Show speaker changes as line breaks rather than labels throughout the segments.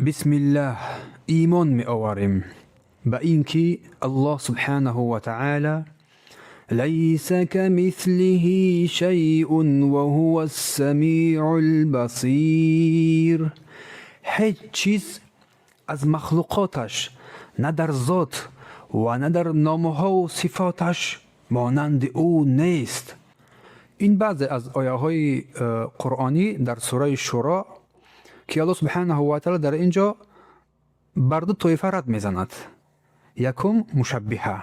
بسم الله ایمان می آوریم به اینکه الله سبحانه و تعالی لیس کمثله شیء و هو السمیع البصیر، هیچ چیز از مخلوقاتش نه در ذات و نه در نامها و صفاتش مانند او نیست. این بعضی از آیه های قرآنی در سوره شورا که الله سبحانه و تعالی در اینجا بر دو طایفه رد میزند. یکم مشبهه،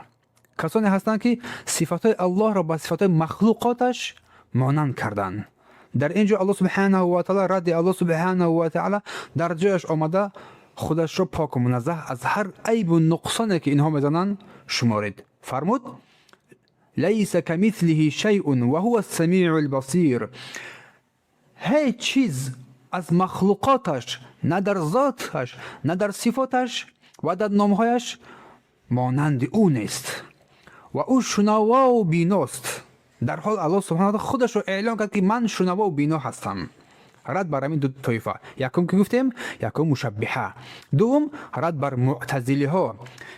کسانی هستند که صفات الله را با صفات مخلوقاتش مانند کردن. در اینجا الله سبحانه و تعالی رد الله سبحانه و تعالی در جایش آمده خودش را پاک و منزه از هر عیب و نقصانی که اینها میزنند شمارید. فرمود لیس کمثله شیء و هو السمیع البصیر، هیچ چیز از مخلوقاتش نه در ذاتش نه در صفاتش و در نامهایش مانند او نیست و او شنوا و بیناست. در حال الله سبحانه و تعالی خودش رو اعلام کرد که من شنوا و بینا هستم. رد بر همین دو طایفه، یکم که گفتیم یکم مشبهه، دوم رد بر معتزله ها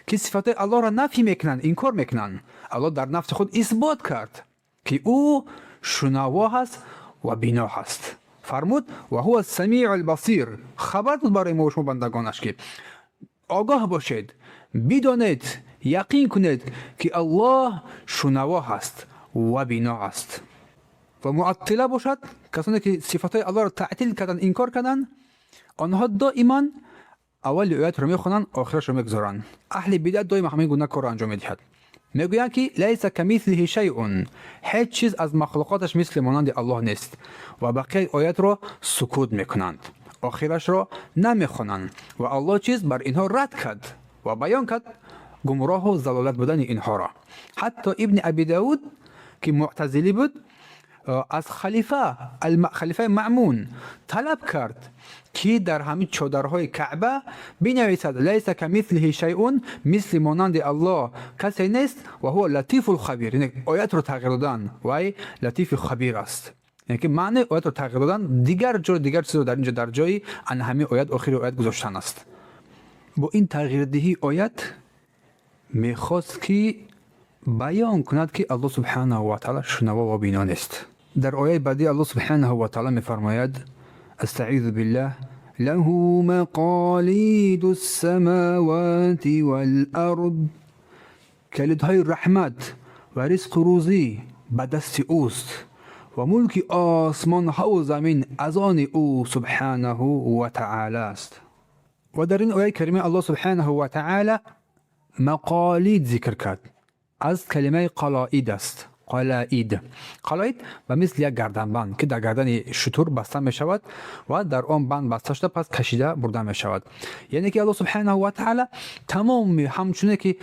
که صفات الله را نفی میکنن، انکار میکنن. الله در نفس خود اثبات کرد که او شنوا هست و بینا هست. فرمود و هو السمیع البصیر، خبر داد برای ما و شما بندگانش که آگاه باشید، بدانید، یقین کنید که الله شنوا هست و بینا هست. و معطله باشد، کسانی که صفات الله را تعطیل کردن، انکار کردن، آنها دائما اول آیات را میخوانند آخرش را میگذارند. اهل بدعت دائما همین گونه کار را انجام میدهد. میگویند که لیس کمثله شیء، هیچ چیز از مخلوقاتش مثل مانند الله نیست و بقیه آیات را سکوت میکنند، آخرش را نمیخوانند و الله چیز بر اینها رد کرد و بیان کرد گمراه و ضلالت بودن اینها را. حتی ابن ابی داود که معتزلی بود از خلیفه مأمون طلب کرد که در همین چادرهای کعبه بنویسد لیس کمثله شیء، مثل مانند الله کسی نیست و هو لطیف الخبیر. یعنی آیت رو تغییر دادن و ای لطیف خبیر است، یعنی که معنی آیت رو تغییر دادن، دیگر چیز رو در اینجا در جایی ان همین آیت آخر آیت گذاشتن است. با این تغییر دهی آیت میخواست که بیان کند که الله سبحانه و تعالی شنوا و بینا نیست. در آیه بعدی الله سبحانه و تعالی میفرماید استعیذ بالله له مقالید السماوات والارض، کلیدهای رحمت و رزق و روزی به دست اوست و ملک آسمان ها و زمین از آن او سبحانه و تعالی است. و در این آیه کریمه الله سبحانه و تعالی مقالید ذکر کرد، از کلمه قلائد است. قلائد و مثل یک گردنبند که در گردن شتر بسته می شود و در آن بند بسته شده پس کشیده برده می شود. یعنی که الله سبحانه و تعالی تمام همچونه که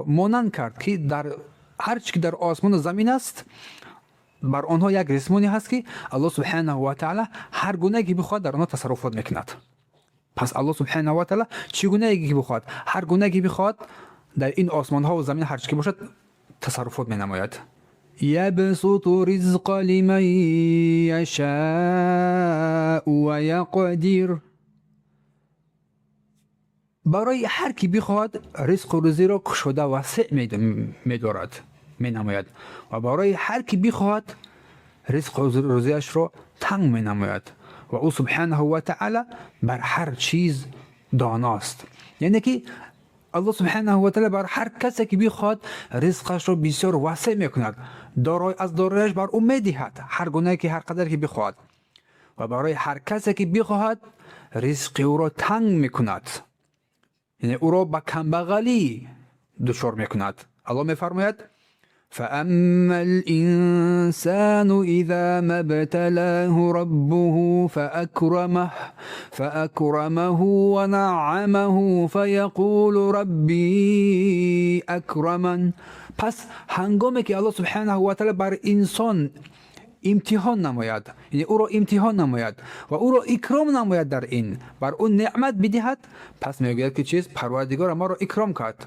مانند کرد که در هر چی که در آسمان و زمین است بر آنها یک ریسمانی هست که الله سبحانه و تعالی هر گونه که بخواد در آنها تصرفات میکند. پس الله سبحانه و تعالی چگونه که بخواد، هر گونه که بخواد در این آسمان ها و زمین هر چی که باشد تصرفات می نماید. یبسط رزق لمن یشاء و یقدر، برای هر کی بخواد رزق و روزی را گشوده وسع می دارد، می نماید و برای هر کی بخواد رزق و روزیش را تنگ می نماید و او سبحانه و تعالی بر هر چیز داناست. یعنی که الله سبحانه و تعالی بر هر کسی که بخواد رزقش را بسیار وسع میکند، از دارایش بر او میدهد هر گونه که هر قدر که بخواد و برای هر کسی که بخواهد رزق او را تنگ میکند، یعنی او را به کمبغلی دچار میکند. الله میفرماید فاما الانسان اذا ما ابتلاه ربه فاکرمه ونعمه فیقول ربی اکرمن. پس هنگامی که الله سبحانه و تعالی بر انسان امتحان نماید، یعنی او را امتحان نماید و او را اکرام نماید، در این بر اون نعمت بدهد، پس میگوید که چیز پروردگار ما را اکرام کرد.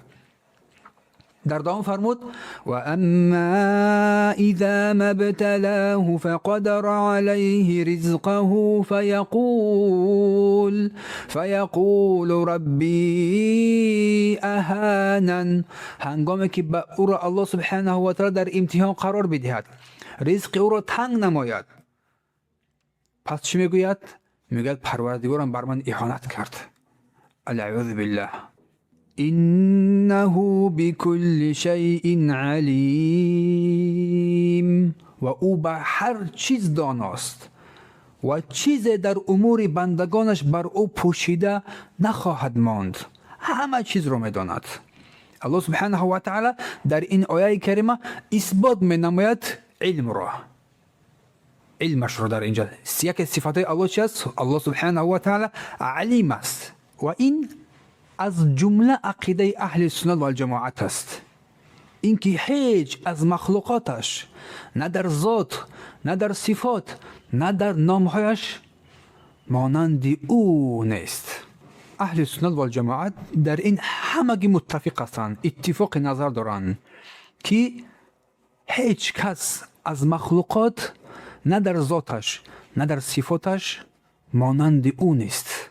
در دام فرمود و اما اذا ما ابتلاه فقدر علیه رزقه فیقول ربی اهانن. هنگامی که او را الله سبحانه و تعالی در امتحان قرار بدهد، رزق او را تنگ نماید، پس چی میگوید؟ میگوید پروردگارم بر من اهانت کرد. اعوذ بالله. انه بكل شیء علیم. و او بر هر چیز داناست و چیز در امور بندگانش بر او پوشیده نخواهد ماند. همه چیز رو میداند. الله سبحانه و تعالی در این آیه کریمه اثبات می نماید علم را. علمش رو در اینجا یک صفات الله چی است؟ الله سبحانه و تعالی علیم است و این از جمله عقیده اهل سنت و الجماعت است. اینکه هیچ از مخلوقاتش نه در ذات، نه در صفات، نه در نامهایش مانند او نیست. اهل سنت و الجماعت در این همگی متفق هستند، اتفاق نظر دارند که هیچ کس از مخلوقات نه در ذاتش نه در صفاتش مانند او نیست.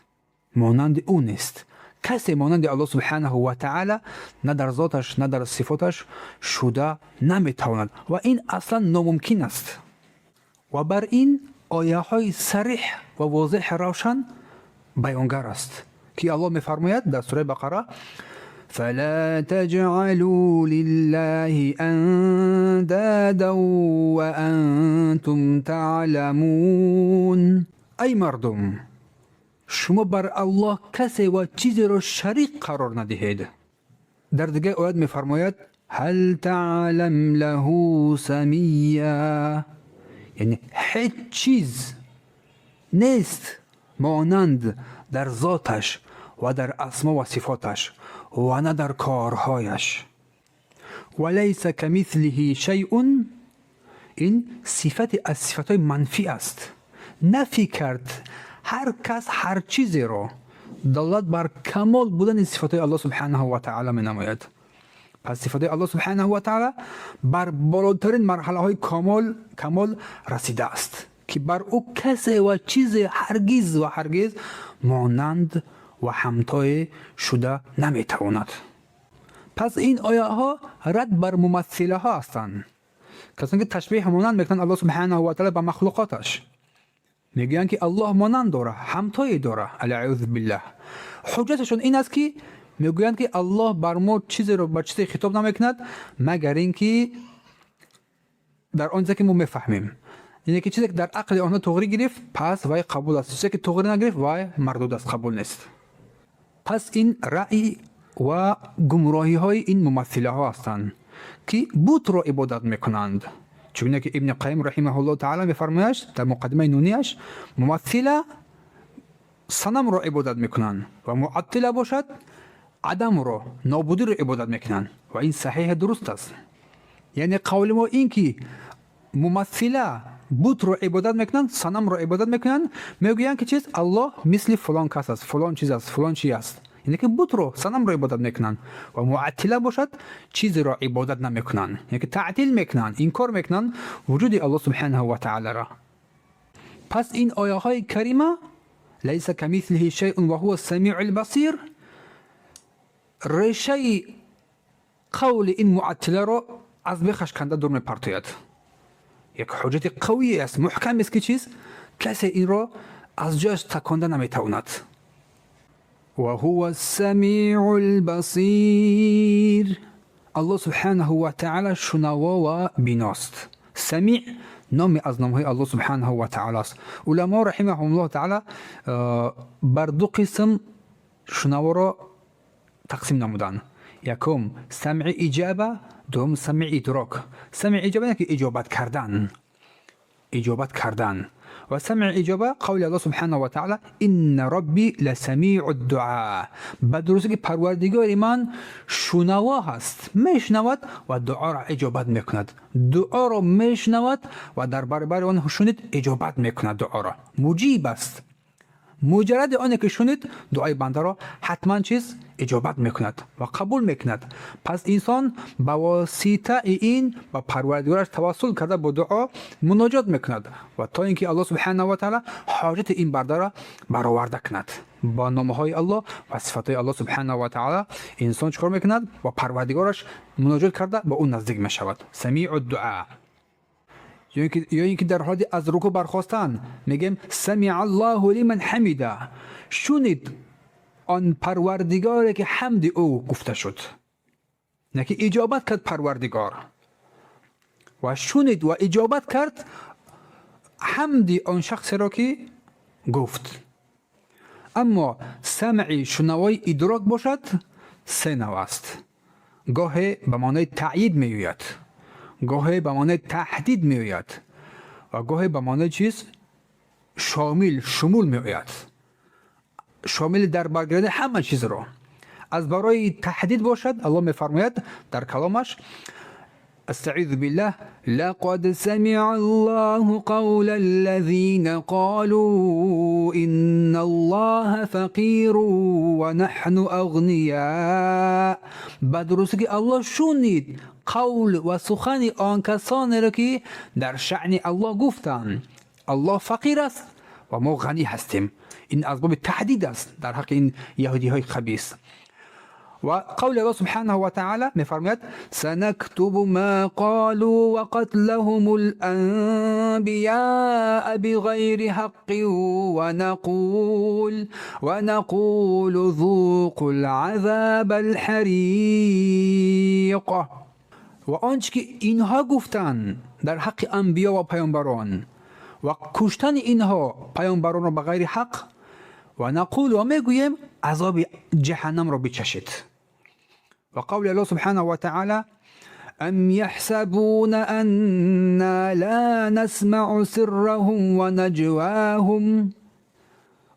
مانند او نیست. کسی مانند الله سبحانه و تعالی نه در ذاتش نه در صفاتش شده نمیتواند و این اصلا ناممکن است. و بر این آیه های صریح و واضح روشن بیانگر است که الله میفرماید در سوره بقره فلا تجعلوا لله اندادا وانتم تعلمون. ای مردم، شما بر الله کسی و چیزی را شریک قرار ندهید. در دیگه آیات میفرماید هل تعلم له سمیا، یعنی هیچ چیز نیست مانند در ذاتش و در اسما و صفاتش و نه در کارهایش. ولیس کمثله شیء، این صفت از صفتهای منفی است. نفی کرد هر کس هر چیزی رو دلالت بر کمال بودن صفات الله سبحانه و تعالی می نماید. پس صفات الله سبحانه و تعالی بر بالاترین مرحله های کمال رسیده است که بر او کسی و چیز هرگز مانند و همتای شده نمی تواند. پس این آیه ها رد بر ممثله ها هستند، کسانی که تشبیه مانند میکنند الله سبحانه و تعالی با مخلوقاتش. میگن که الله مانند داره، همتای داره. اعوذ بالله. حجتشون این است که میگویند که الله بر ما چیزی رو با چیزی خطاب نمیکند مگر اینکه در آنجا که ما میفهمیم. یعنی که چیزی که در عقل آنها تغییر گرفت پس وای قبول است، چیزی که تغییر نگرفت وای مردود است، قبول نیست. پس این رأی و گمراهی های این ممثله ها هستند که بت رو عبادت میکنند. چون که ابن قیم رحمه الله تعالی میفرماید در مقدمه نونیش ممثله صنم رو عبادت میکنند و معطله باشد عدم رو، نابودی رو عبادت میکنند و این صحیح درست است. یعنی قول ما این که ممثله بت رو عبادت میکنند، صنم رو عبادت میکنند، میگویند که چیز الله مثل فلان کس است، فلان چیز است، فلان چی است. یعنی که بت رو، صنم رو عبادت میکنند و معطله باشد چیزی رو عبادت نمیکنند، یعنی که تعطیل میکنند، انکار میکنند وجود الله سبحانه و تعالی را. پس این آیه های کریمه لیس کمثله شیء و هو السمیع البصیر ریشه قول این معطله رو از بخش کنده دور میپرتاید. یک حجت قوی است، محکم است که چیز کسی این رو از جاش تکانده نمیتواند. و هو السمیع البصیر. الله سبحانه و تعالی شنوا و بیناست. سمیع نام از نامهای الله سبحانه و تعالی است. علما رحمهم الله تعالی بر دو قسم شنوا را تقسیم نمودند. یکم سمع اجابه، دوم سمع ادراک. سمع اجابه یعنی که اجابت کردن و سمع اجابه قول الله سبحانه و تعالی ان ربی لسمیع الدعاء. بدرستی که پروردگار من شنوا هست، میشنود و دعا را اجابت میکند. دعا را میشنود و در برابر آن شنید اجابت میکند. دعا را مجیب است. مجرد آنه که شنید دعای بنده را حتما چیز اجابت میکند و قبول میکند. پس انسان با واسطه این با پروردگارش توسل کرده با دعا مناجات میکند و تا اینکه الله سبحانه و تعالی حاجت این بنده را برآورده کند. با نام های الله و صفات الله سبحانه و تعالی انسان چیکار میکند؟ با پروردگارش مناجات کرده با اون نزدیک میشود. سمیع الدعاء. یا اینکه در حال از رکوع برخاستن میگیم سمع الله لمن حمیده، شنید آن پروردگاری که حمد او گفته شد، نه که اجابت کرد پروردگار و شنید و اجابت کرد حمد آن شخص را که گفت. اما سمعی شنوای ادراک باشد سه نوع است. گاهی به معنای تأیید میآید، گاهی به معنای تهدید میآید و گاهی به معنای چیز شمول میآید، شامل در برگرد همه چیز را. از برای تهدید باشد الله میفرماید در کلامش استعیذ بالله لقد سمع الله قول الذين قالوا ان الله فقير ونحن اغنياء. بدرسته که الله شنید قول و سخن آن کسانی را که در شأن الله گفتند الله فقیر است و ما غنی هستیم. این از باب تهدید است در حق این یهودی های خبیث. و قول الله سبحانه و تعالی میفرماید سنكتب ما قالوا وقتلهم الانبیاء بغیر حق ونقول ذوقوا العذاب الحریق. و آنچه که اینها گفتند در حق انبیا و پیامبران و کشتن اینها پیامبران را بغیر حق و نقول و میگوییم عذاب جهنم را بچشید. و قول الله سبحانه و تعالی ام یحسبون انا لا نسمع سرهم و نجواهم.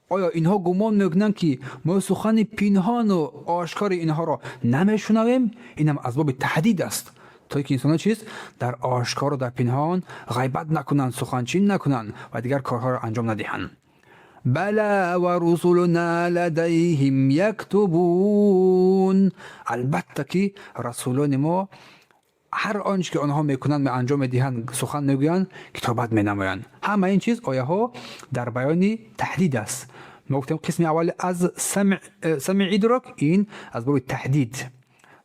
آیا اینها گمان میکنند که ما سخن پنهان و آشکار اینها را نمیشنویم؟ اینم اسباب تهدید است تا که انسان چیز در آشکار و در پنهان غیبت نکنند، سخنچین نکنند و دیگر کارها را انجام ندهند. بلا و رسولنا لدیهم یکتبون. البته که رسولان ما هر آنچه که آنها میکنند می انجام میدهند، سخن میگویند، کتابت مینمایند. همه این چیز آیه ها در بیان تهدید است. ما گفتیم قسم اول از سمع ادراک، این از باب تهدید.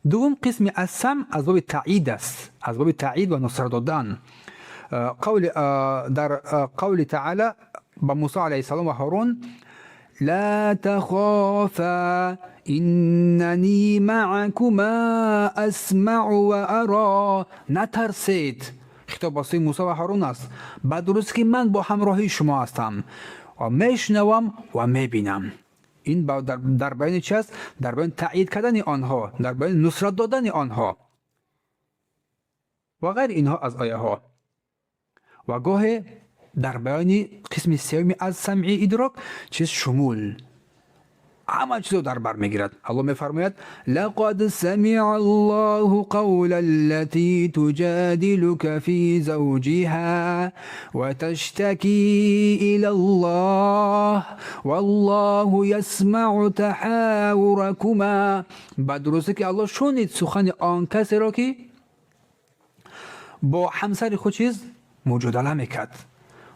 دوم قسم از سمع از باب تایید است، از باب تایید و نصرت دادن. در قول تعالی با موسی علیه السلام و هارون لا تخافا اننی معکما اسمع و ارا. نترسید، خطاب با موسی و هارون است، بدرست که من با همراهی شما هستم و میشنوم و میبینم. این در بیان چی است؟ در بیان تأیید کردن آنها، در بیان نصرت دادن آنها و غیر اینها از آیه ها. و گاهی در بیان قسم سومی از سمعی ادراک چیز شمول همه چیز رو در بر میگیرد. الله میفرماید لقد سمع الله قول التي تجادلك في زوجها وتشتكي الى الله والله يسمع تحاوركما. بدرسته که الله شنید سخن آن کسی را که با همسر خود چیز مجادله میکرد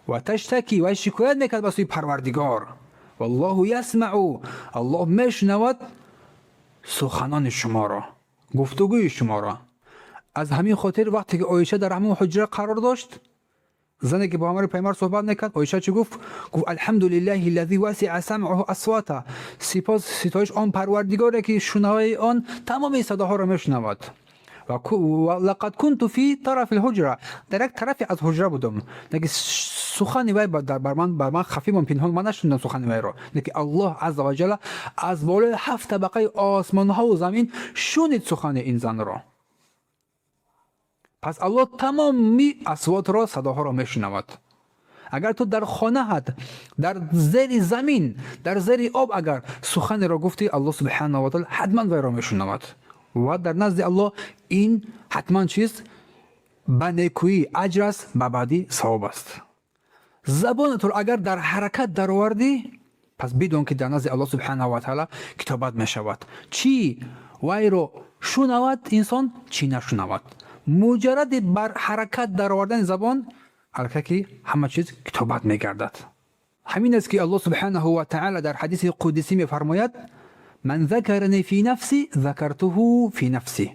و تشتکی و شکایت میکرد به سوی پروردگار. والله یسمع، الله میشنود سخنان شما را، گفتگوی شما را. از همین خاطر وقتی که عایشه در همون حجره قرار داشت، زنی که با همراه پیامبر صحبت نکرد، عایشه چی گفت؟ گفت الحمدلله الذی وسع سمعه اصواتا. سپاس ستایش آن پروردگاری که شنوای آن تمام صداها را میشنود. و لقد كنت في طرف الحجره، در یک طرف از حجره بودم، نگه سخن وی بر من خفی من پنهان، من نشنیدم سخن وی را، نگه الله عز و جل از بالای 7 طبقه آسمان ها و زمین شنید سخن این زن را. پس الله تمامی اصوات را، صداها را میشنود. اگر تو در خانه در زیر زمین، در زیر آب اگر سخن را گفتی، الله سبحانه و تعالی حتما وی را میشنود و در نزد الله این حتما چیز به نیکویی اجر است، به بعدی ثواب است. زبانت رو اگر در حرکت در آوردی، پس بدون که در نزد الله سبحانه و تعالی کتابت می شود. چی وای رو شنود انسان، چی نشنود. مجرد بر حرکت در آوردن زبان الکی همه چیز کتابت می گردد. همین است که الله سبحانه و تعالی در حدیث قدسی می فرماید من ذکرنی فی نفسی ذکرته فی نفسی.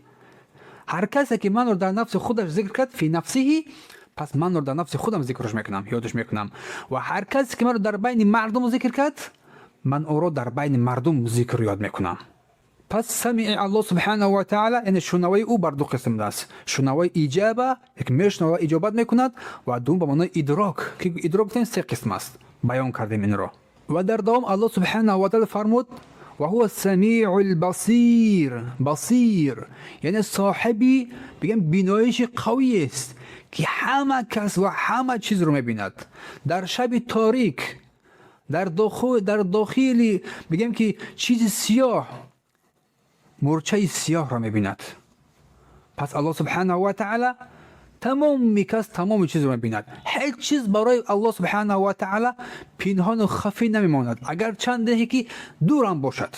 هر کسی که من رو در نفس خودش ذکر کرد فی نفسه، پس من رو در نفس خودم ذکرش میکنم، یادش میکنم. و هر کسی که من رو در بین مردم ذکر کرد، من او رو در بین مردم ذکر یاد میکنم. پس سمع الله سبحانه و تعالی یعنی شنوای او بر دو قسم است. شنوای ایجابه یک میشنوه اجابت میکند و دوم به معنای ادراک که ادراک سه قسم است، بیان کردیم این رو. و در دوم الله سبحانه و تعالی فرمود و هو السمیع البصیر. بصیر یعنی صاحبی بگم بینایش قوی است که همه کس و همه چیز رو میبیند. در شب تاریک در داخلی بگم که چیز سیاه، مرچه سیاه را میبیند. پس الله سبحانه و تعالی تمام کس تمام چیز رو میبیند. هیچ چیز برای الله سبحانه و تعالی پنهان و خفی نمیماند اگر چند دهی که دور هم باشد.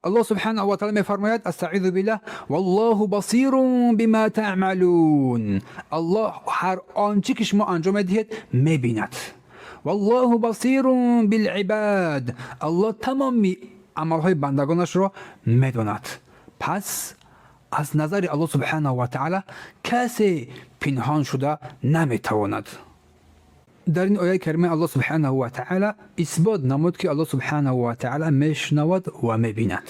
الله سبحانه و تعالی میفرماید استعیذ بالله والله بصیر بما تعملون. الله هر آنچه که شما انجام دهید میبیند. والله بصیر بالعباد. الله تمام عملهای بندگانش را میداند. پس از نظر الله سبحانه و تعالی کسی پنهان شده نمیتواند. در این آیه کریمه الله سبحانه و تعالی اثبات نمود که الله سبحانه و تعالی میشنود و میبیند.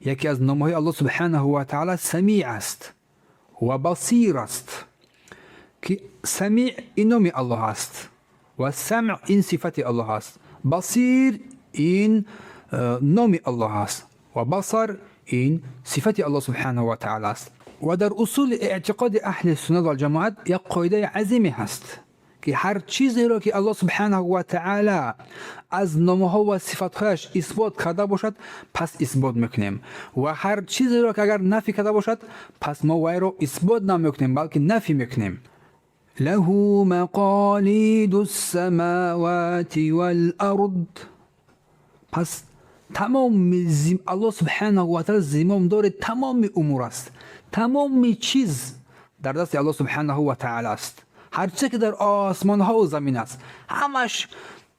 یکی از نامهای الله سبحانه و تعالی سمیع است و بصیر است که سمیع این نام الله است و سمع این صفت الله است. بصیر این نام الله است و بصر این صفت الله سبحانه و تعالی است. و در اصول اعتقاد اهل سنت و الجماعت یک قاعده عظیمی هست که هر چیزی را که الله سبحانه و تعالی از نامها و صفاتهایش اثبات کرده باشد پس اثبات میکنیم و هر چیزی را که اگر نفی کرده باشد پس ما وای را اثبات نمیکنیم بلکه نفی میکنیم. له مقالید السماوات والارض. پس تمام الله سبحانه و تعالی زمام داره تمام امور است. تمام چیز در دست الله سبحانه و تعالی است. هر چیزی که در آسمان ها و زمین است همش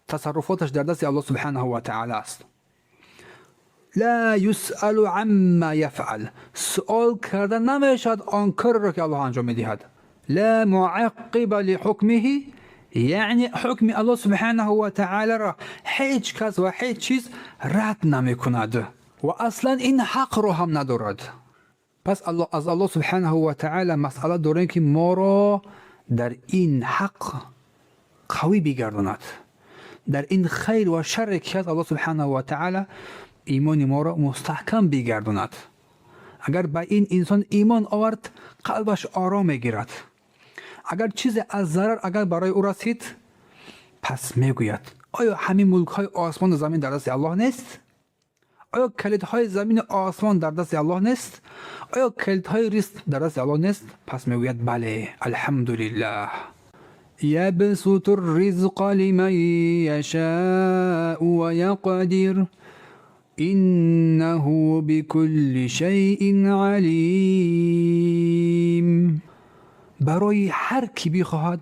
تصرفاتش در دست الله سبحانه و تعالی است. لا يسأل عما يفعل. سؤال کرده نمیشد آن کار را که الله انجام میدهد. لا معقب لحکمه یعنی حکم الله سبحانه و تعالی را هیچ کس و هیچ چیز رد نمی کند و اصلا این حق را هم ندارد. پس از الله سبحانه و تعالی مسئله داریم که ما را در این حق قوی بگرداند، در این خیر و شر که از الله سبحانه و تعالی ایمان ما را مستحکم بگرداند. اگر به این انسان ایمان آورد قلبش آرام میگیرد. اگر چیز از ضرر اگر برای او رسید پس میگوید آیا همین ملک های آسمان و زمین در دست الله نیست؟ آیا کلید های زمین و آسمان در دست الله نیست؟ آیا کلید های رزق در دست الله نیست؟ پس میگوید بله الحمدلله. یبسط الرزق لمن یشاء و یقدر انه بكل شیء علیم. برای هر کی بخواهد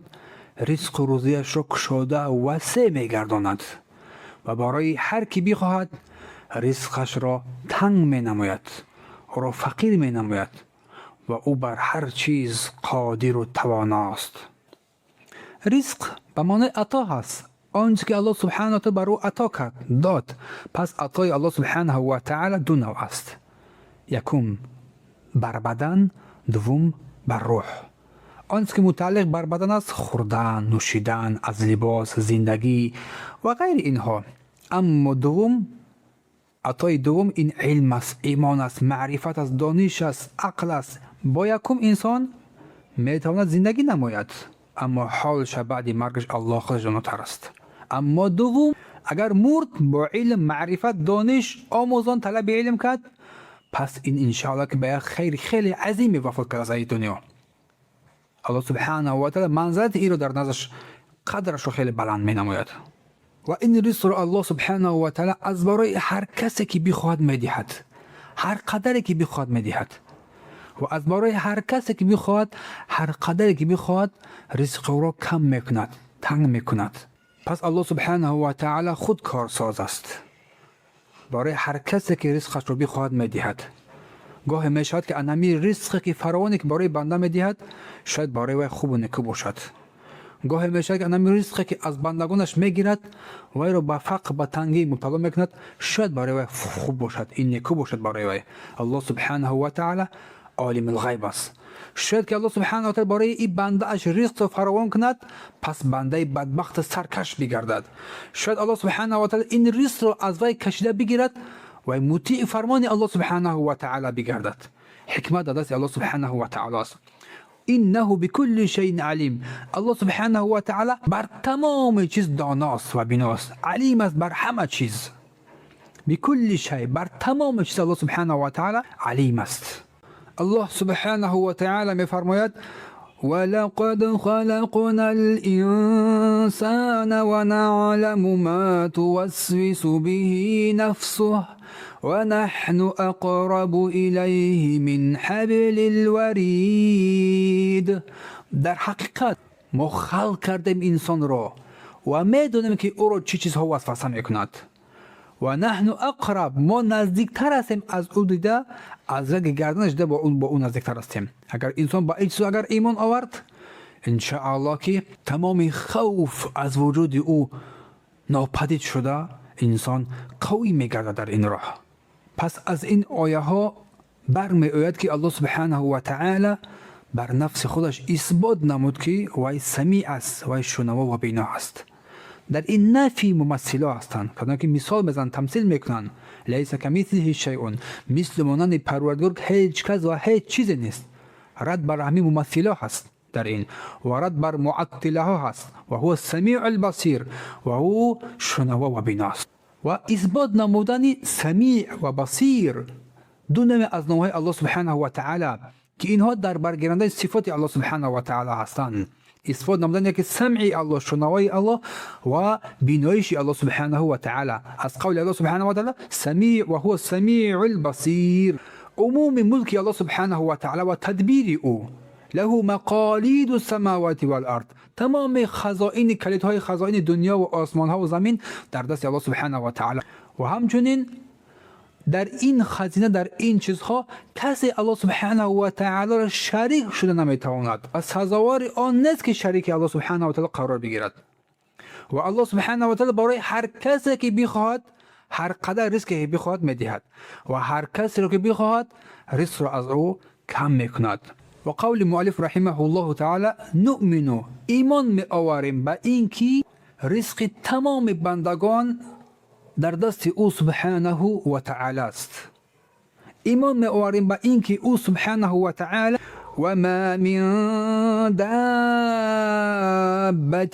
رزق و روزیش را گشاده و وسع میگرداند و برای هر کی بخواهد رزقش را تنگ می نماید، او را فقیر می نماید و او بر هر چیز قادر و تواناست. رزق به معنی عطا هست، آنچه که الله سبحانه و تعالی بر او عطا کرد داد. پس عطای الله سبحانه و تعالی دو نوع است، یکم بر بدن، دوم بر روح. آنچه که متعلق بر بدن است خوردن، نوشیدن، از لباس، زندگی و غیر اینها. اما دوم عطای دوم این علم است، ایمان است، معرفت است، دانش است، عقل است. با یکم انسان میتواند زندگی نماید اما حالش بعد مرگش الله خودش جاناتر است. اما دوم اگر مرد با علم، معرفت، دانش، آموزان، طلب علم کرد پس این انشاءالله که به خیر خیلی عظیمی وفات کرد از این دنیا. الله سبحانه و تعالی منزلت این رو در نظرش قدرش رو خیلی بلند می نماید. و این رزق رو الله سبحانه و تعالی از برای هر کسی که بخواهد میدهد، هر قدری که بخواهد میدهد و از برای هر کسی که بخواهد، هر قدری که بخواهد رزق رو کم میکند، تنگ میکند. پس الله سبحانه و تعالی خود کارساز است، برای هر کسی که رزقش رو بخواهد میدهد. گاهی میشود که انمی رزقی که فراوانی که برای بنده میدهد شاید برای وی خوب و نیکو باشد. گاهی میشود که انمی رزقی که از بندگانش میگیرد وی رو به فقر به تنگی مبتلا میکند، شاید برای وی خوب باشد، این نیکو باشد برای وی. الله سبحانه و تعالی عالم الغیب است. شاید که الله سبحانه و تعالی برای این بنده اش رزق فراوان کند، پس بنده بدبخت سرکش بگردد. شاید الله سبحانه و تعالی این رزق رو از وی کشیده بگیرد و مطیع فرمان الله سبحانه و تعالی بگردد. حکمت دست الله سبحانه و تعالی است. انه بكل شيء علیم. الله سبحانه و تعالی بر تمام چیز داناست و بیناست، علیم است بر همه چیز. بكل شيء، بر تمام چیز الله سبحانه و تعالی علیم است. الله سبحانه و تعالی میفرماید ولقد خلقنا الانسان ونعلم ما توسوس به نفسه ونحن اقرب الیه من حبل الورید. در حقیقت ما خلق کردیم انسان را و میدونیم که او را چه چیزها وسوسه میکند. و نحن اقرب، ما نزدیکتر هستیم از او دیده، از رگ گردنش ده با اون نزدیکتر هستیم. اگر انسان با ایچ اگر ایمان آورد، انشاءالله که تمام خوف از وجود او ناپدید شده، انسان قوی میگرده در این راه. پس از این آیه ها برمی آید که الله سبحانه و تعالی بر نفس خودش اثبات نمود که وی سمیع است، وی شنوا و بینا است. در این نفی ممثله هستند که مثال بزن، تمثیل میکنن. لیس کمثله شیء، مثل مانند پروردگار هیچ کس و هیچ چیزی نیست. رد بر همین ممثله هست در این و رد بر معطله ها هست و هو السمیع البصیر و هو شنوا و بیناست. و اثبات نمودن سمیع و بصیر دو نام از نامهای الله سبحانه و تعالی که اینها در برگیرنده صفات الله سبحانه و تعالی هستند. اثبات نمودن که سمعی الله، شنوای الله و بینایش الله سبحانه و تعالی از قول الله سبحانه و تعالی سمیع و هو السمیع البصیر. عموم ملک الله سبحانه و تعالی و تدبیر او، له مقالید السماوات والارض، تمام خزائن، کلیدهای خزائن دنیا و آسمان ها و زمین در دست الله سبحانه و تعالی. و همچنین در این خزینه، در این چیزها کسی الله سبحانه و تعالی را شریک شده نمیتواند و سزاوار آن نیست که شریک الله سبحانه و تعالی قرار بگیرد. و الله سبحانه و تعالی برای هر کسی که بخواهد هر قدر رزقی بخواهد میدهد و هر کسی را که بخواهد رزق را از او کم میکند. و قول مؤلف رحمه الله تعالی نؤمن، ایمان می آوریم به این که رزق تمام بندگان در دست او سبحانه و تعالی است. ایمان می آوریم به این که او سبحانه و تعالی و ما من دابة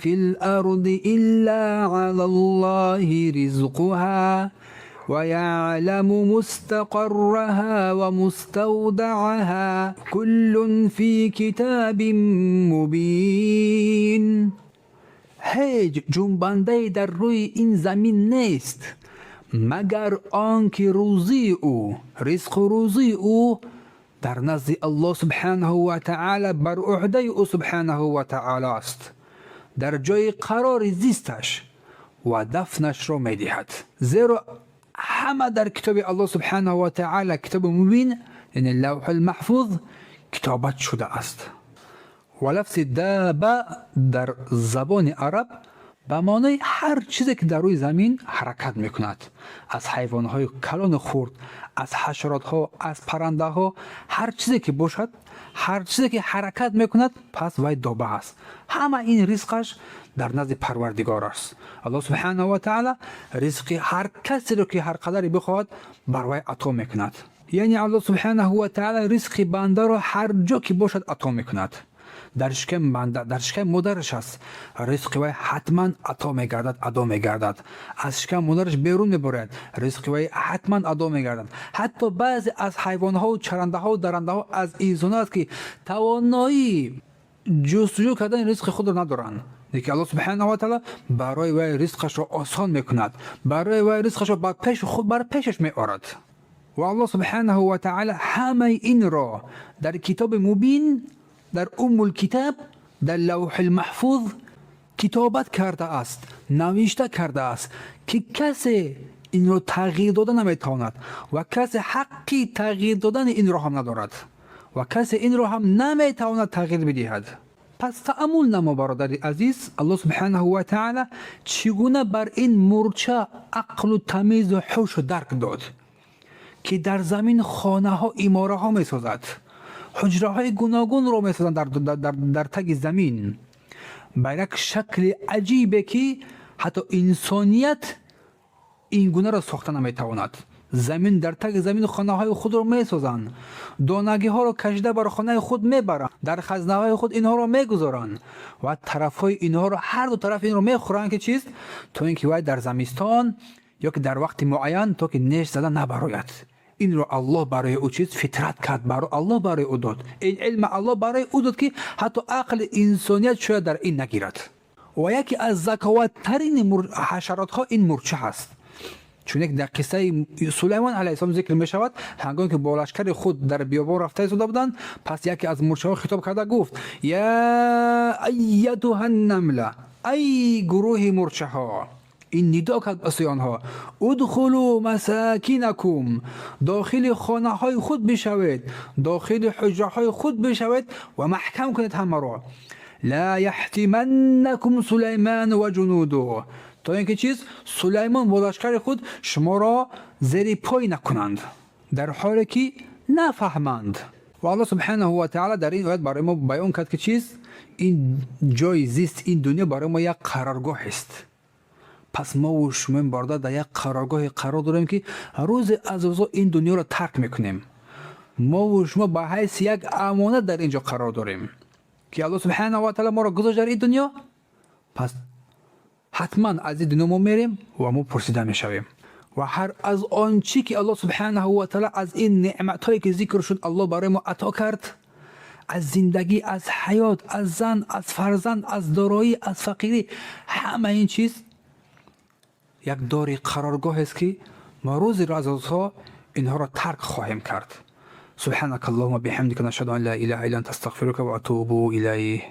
فی الارض الا علی الله رزقها ويعلم مستقرها ومستودعها كل في كتاب مبين. هیچ جنبنده در روی این زمین نیست مگر آنکه روزی او، رزق و روزی او در نزد الله سبحانه و تعالی بر عهده او سبحانه و تعالی است، در جای قرار زیستش و دفنش را میدهد. زیرا همه در کتاب الله سبحانه و تعالی، کتاب مبین یعنی لوح المحفوظ، کتابت شده است. و لفظ دابه در زبان عرب به معنای هر چیزی که در روی زمین حرکت میکند، از حیوانهای کلان خرد، از حشرات ها، از پرنده ها، هر چیزی که باشد، هر چیزی که حرکت میکند پس وی دابه است. همه این رزقش در نزد پروردگار است. الله سبحانه و تعالی رزق هر کسی رو که هر قدری بخواهد بر وی عطا میکند. یعنی الله سبحانه و تعالی رزق بنده را هر جا که باشد عطا میکند. در شکم بنده، در شکم مادرش است، رزق وی حتما عطا میگردد، ادا میگردد. از شکم مادرش بیرون میبرد، رزق وی حتما ادا میگردد. حتی بعضی از حیوان ها و چرنده ها و درنده ها از اینسان است که توانایی جستجو کردن رزق خود را ندارند، دیگه الله سبحانه و تعالی برای وی رزقش را آسان میکند، برای وی رزقش را بر پیش خود بر پیشش میآورد. و الله سبحانه و تعالی همه این را در کتاب مبین، در الکتاب، در لوح المحفوظ کتابت کرده است، نوشته کرده است که کسی این را تغییر داده نمیتواند و کسی حقی تغییر دادن این را هم ندارد و کسی این را هم نمیتواند تغییر بدهد. پس تأمل نما برادر عزیز، الله سبحانه و تعالی چگونه بر این مورچه عقل و تمیز و هوش و درک داد که در زمین خانه ها، اماره ها می سازد، حجره های گوناگون را می سازد در تگ زمین بر یک شکل عجیبه که حتی انسانیت این گونه را ساخته نمیتواند. زمین در تگ زمین خانه های خود را می سازند، دانگی ها را کشیده بر خانه خود می برند، در خزنه های خود اینها را می گذارند و طرف های اینها را، هر دو طرف این را می خورند که چیست؟ تا اینکه وای در زمستان یا که در وقت معین تا که نش زدن نبراید. این را الله برای او چیز فطرت کرد، برای الله برای او داد. این علم الله برای او داد که حتی عقل انسانیت شاید در این نگیرد. و یکی از ذکاوت ترین حشرات ها این مورچه هست. چون یک در قصه سلیمان علیه السلام ذکر می شود، هنگامی که با لشکر خود در بیابان رفته ایستاده بودند، پس یکی از مورچه ها خطاب کرده گفت: یا ایتها النمله، ای گروه مورچه ها، این ندا کرد به آنها: ادخلوا مساکینکم، داخل خانه های خود بشوید، داخل حجره های خود بشوید و محکم کنید همه را. لا یحتمنکم سلیمان و جنوده، تا اینکه چیز؟ سلیمان با لشکر خود شما را زیر پای نکنند، در حالی که نفهمند. و الله سبحانه و تعالی در این آیت برای ما بیان کرد که چیز؟ این جای زیست، این دنیا برای ما یک قرارگاه است. پس ما و شما برادر در یک قرارگاه قرار داریم که روز از روزا این دنیا را ترک میکنیم. ما و شما به حیث یک امانت در اینجا قرار داریم که الله سبحانه و تعالی ما را گذاشت در این دنیا. پس حتما از این دنیا ما میریم و ما پرسیده میشویم و هر از آنچه که الله سبحانه و تعالی از این نعمت هایی که ذکر شد الله برای ما عطا کرد، از زندگی، از حیات، از زن، از فرزند، از دارایی، از فقیری، همه این چیز یک داری قرارگاه است که ما روز از روزها اینها را ترک خواهیم کرد. سبحانك اللهم بحمدك نشهد ان لا اله الا انت استغفرك واتوب الیه.